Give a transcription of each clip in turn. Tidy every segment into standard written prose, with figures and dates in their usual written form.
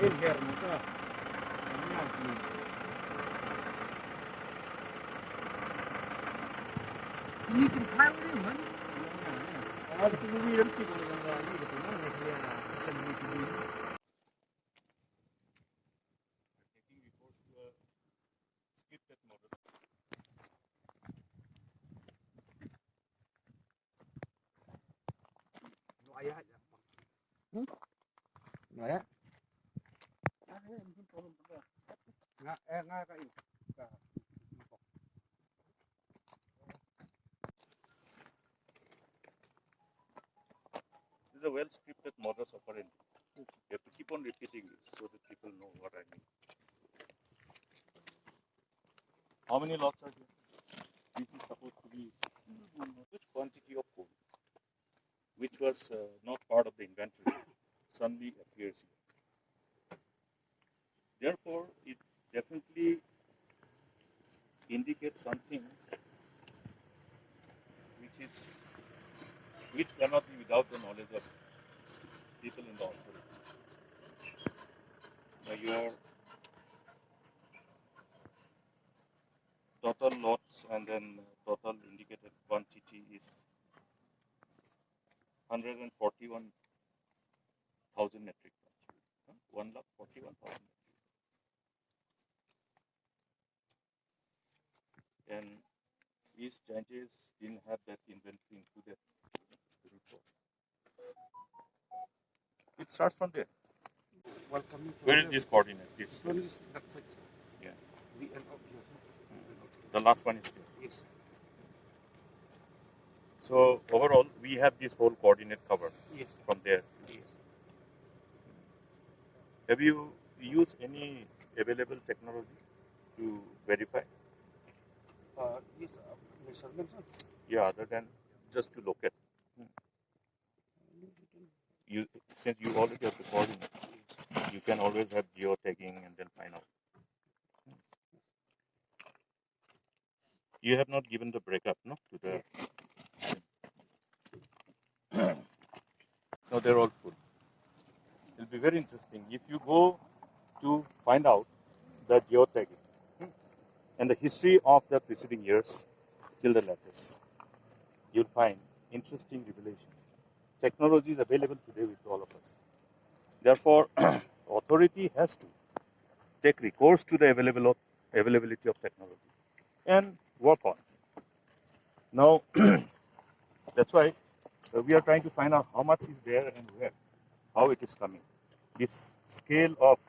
in here, Muka. You can try with him, man. All the movie empty going on there. I need to know if we are sending it to you. Taking recourse to a scripted modus. Nói á. Nói á. Nga cái This is a well-scripted modus operandi. You have to keep on repeating this so that people know what I mean. How many lots are here? This is supposed to be which quantity of coal, which was not part of the inventory, suddenly appears here. Therefore, it definitely indicates something which cannot be without the knowledge of people in the authority. Now your total lots and then total indicated quantity is 141,000 metric tons. 1,41,000 metric. And East Jaintia didn't have that inventory included in the report. It starts from there. Where is this coordinate? This. From this that side. Yeah. The end of here. The last one is here. Yes. So overall, we have this whole coordinate covered. Yes. From there. Yes. Have you used any available technology to verify? Yes. Measurements. Yeah, other than just to locate. You, since you already have the coordinate, you can always have geotagging and then find out. You have not given the breakup, no, to the. No, they're all full. It'll be very interesting if you go to find out the geotagging and the history of the preceding years till the latest. You'll find interesting revelations. Technology is available today with all of us. Therefore, authority has to take recourse to the availability of technology and work on. Now, that's why we are trying to find out how much is there and where, how it is coming. This scale of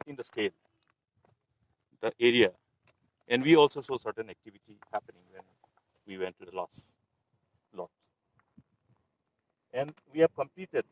in the scale, the area, and we also saw certain activity happening when we went to the last lot. And we have completed,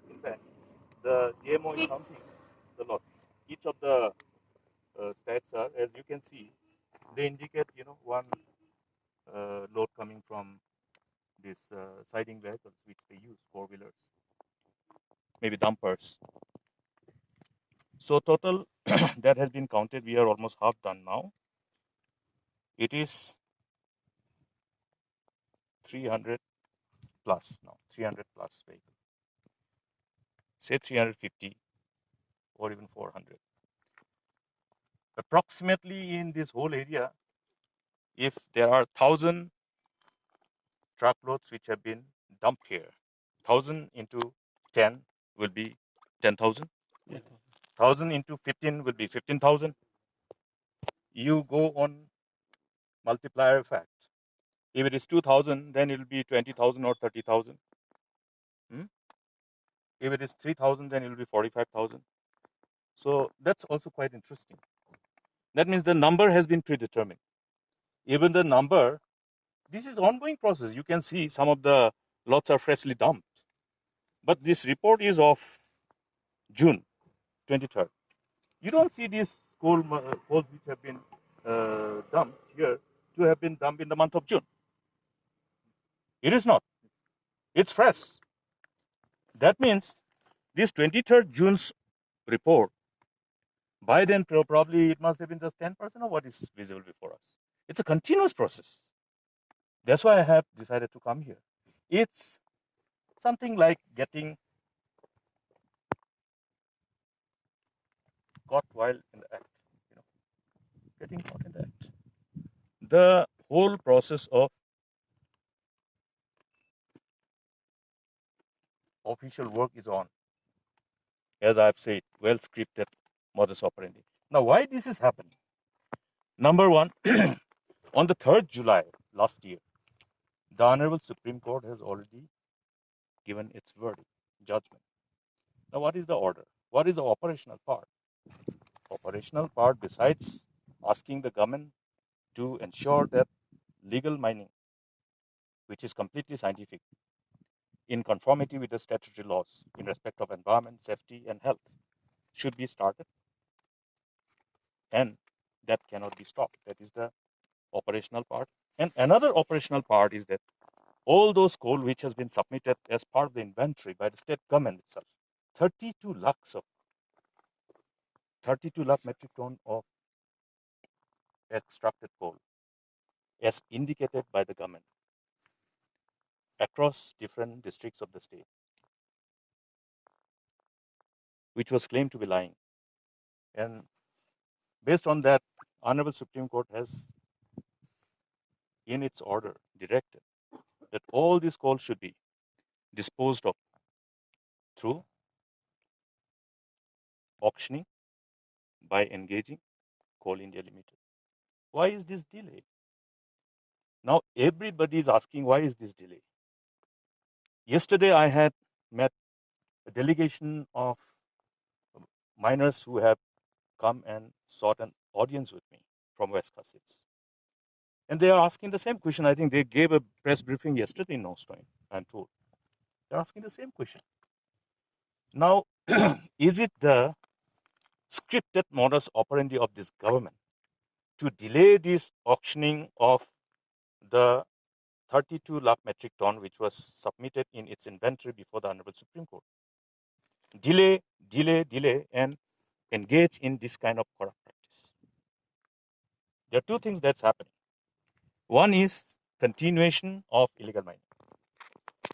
in fact, the GMO is counting the lots. Each of the stats are, as you can see, they indicate, one load coming from these siding vehicles which they use, four-wheelers, maybe dumpers. So total that has been counted. We are almost half done now. It is 300 plus now, 300 plus vehicles. Say 350 or even 400. Approximately in this whole area, if there are 1,000 truckloads which have been dumped here, 1,000 into 10 will be 10,000. 1,000 into 15 will be 15,000. You go on multiplier effect. If it is 2,000, then it will be 20,000 or 30,000. If it is 3,000, then it will be 45,000. So that's also quite interesting. That means the number has been predetermined. Even the number, this is ongoing process. You can see some of the lots are freshly dumped. But this report is of June 23rd. You don't see these coals which have been dumped here to have been dumped in the month of June. It is not. It's fresh. That means this 23rd June's report, by then probably it must have been just 10% of what is visible before us. It's a continuous process. That's why I have decided to come here. It's something like getting caught while in the act, getting caught in the act. The whole process of official work is on, as I've said, well scripted modus operandi. Now, why this is happening? Number one, on the 3rd July last year, the Honorable Supreme Court has already given its verdict, judgment. Now, what is the order? What is the operational part? Operational part, besides asking the government to ensure that legal mining, which is completely scientific, in conformity with the statutory laws in respect of environment, safety, and health, should be started, and that cannot be stopped. That is the operational part. And another operational part is that all those coal which has been submitted as part of the inventory by the state government itself, 32 lakhs of 32 lakh metric ton of extracted coal, as indicated by the government across different districts of the state, which was claimed to be lying. And based on that, Honorable Supreme Court has, in its order, directed that all these coal should be disposed of through auctioning by engaging Coal India Limited. Why is this delay? Now everybody is asking, why is this delay? Yesterday I had met a delegation of miners who have come and sought an audience with me from West Cossets. And they are asking the same question. I think they gave a press briefing yesterday in Nostroin, I'm told. They're asking the same question. Now, is it the scripted modus operandi of this government to delay this auctioning of the 32 lakh metric ton, which was submitted in its inventory before the Honorable Supreme Court? Delay, and engage in this kind of corrupt practice. There are two things that's happening. One is continuation of illegal mining.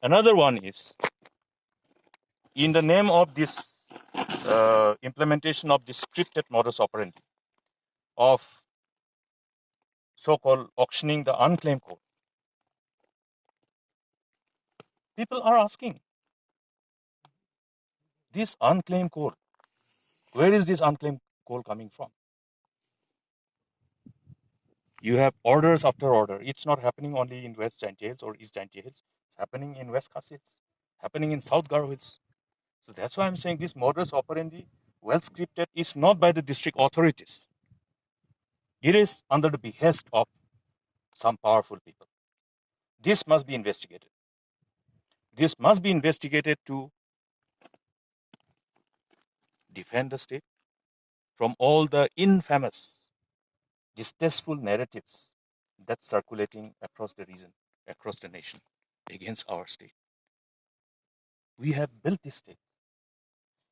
Another one is, in the name of this implementation of this scripted modus operandi of so-called auctioning the unclaimed coal, people are asking, this unclaimed coal, where is this unclaimed coal coming from? You have orders after order. It's not happening only in West Jaintia Hills or East Jaintia Hills. It's happening in West Cossets, happening in South Garod Hills. So that's why I'm saying this modus operandi, well scripted, is not by the district authorities. It is under the behest of some powerful people. This must be investigated. This must be investigated to defend the state from all the infamous, distasteful narratives that's circulating across the region, across the nation, against our state. We have built this state.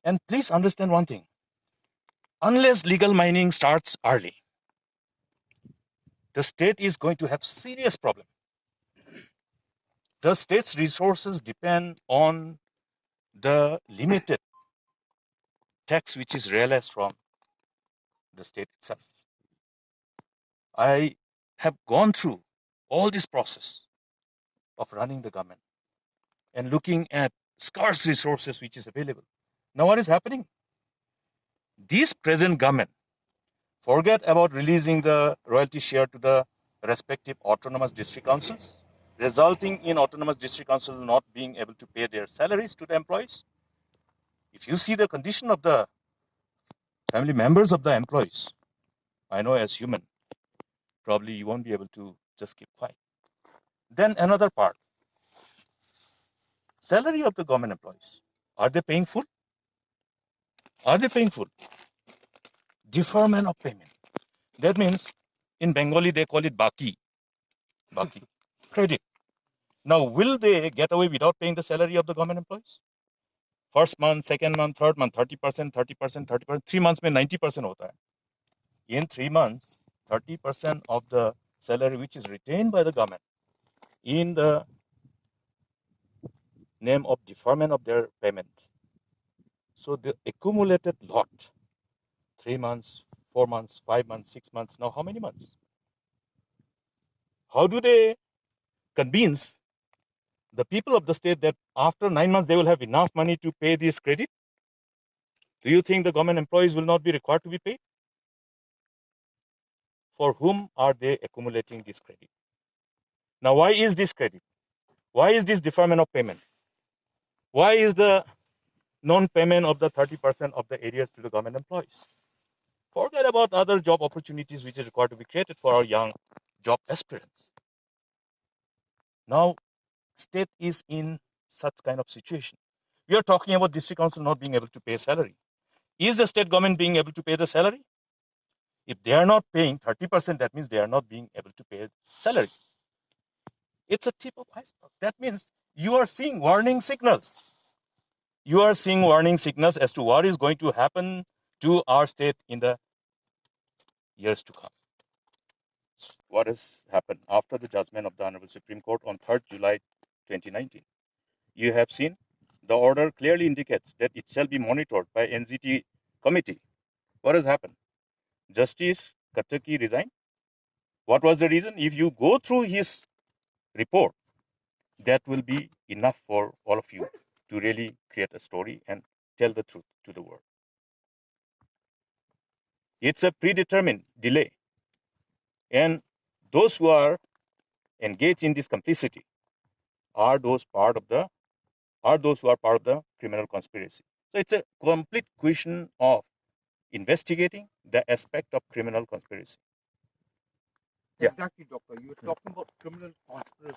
And please understand one thing. Unless legal mining starts early, the state is going to have serious problem. The state's resources depend on the limited tax which is realized from the state itself. I have gone through all this process of running the government and looking at scarce resources which is available. Now what is happening? This present government forget about releasing the royalty share to the respective autonomous district councils, resulting in autonomous district council not being able to pay their salaries to the employees. If you see the condition of the family members of the employees, I know as human, probably you won't be able to just keep quiet. Then another part, salary of the government employees. Are they paying full? Are they paying full? Deferment of payment. That means in Bengali they call it baki, credit. Now will they get away without paying the salary of the government employees? First month, second month, third month, 30%, 30%, 30%. 3 months में 90% होता है. In 3 months, 30% of the salary which is retained by the government in the name of deferment of their payment. So the accumulated lot, 3 months, 4 months, 5 months, 6 months. Now, how many months? How do they convince the people of the state that after 9 months they will have enough money to pay this credit? Do you think the government employees will not be required to be paid? For whom are they accumulating this credit? Now, why is this credit? Why is this deferment of payment? Why is the non-payment of the 30% of the areas to the government employees? Forget about other job opportunities which are required to be created for our young job aspirants. Now, state is in such kind of situation. We are talking about district council not being able to pay salary. Is the state government being able to pay the salary? If they are not paying 30%, that means they are not being able to pay salary. It's a tip of iceberg. That means you are seeing warning signals. You are seeing warning signals as to what is going to happen to our state in the years to come. What has happened after the judgment of the Honorable Supreme Court on 3rd July 2019? You have seen the order clearly indicates that it shall be monitored by NGT committee. What has happened? Justice Kataki resigned. What was the reason? If you go through his report, that will be enough for all of you to really create a story and tell the truth to the world. It's a predetermined delay. And those who are engaged in this complicity are those who are part of the criminal conspiracy. So it's a complete question of investigating the aspect of criminal conspiracy. Exactly, doctor. You were talking about criminal conspiracy.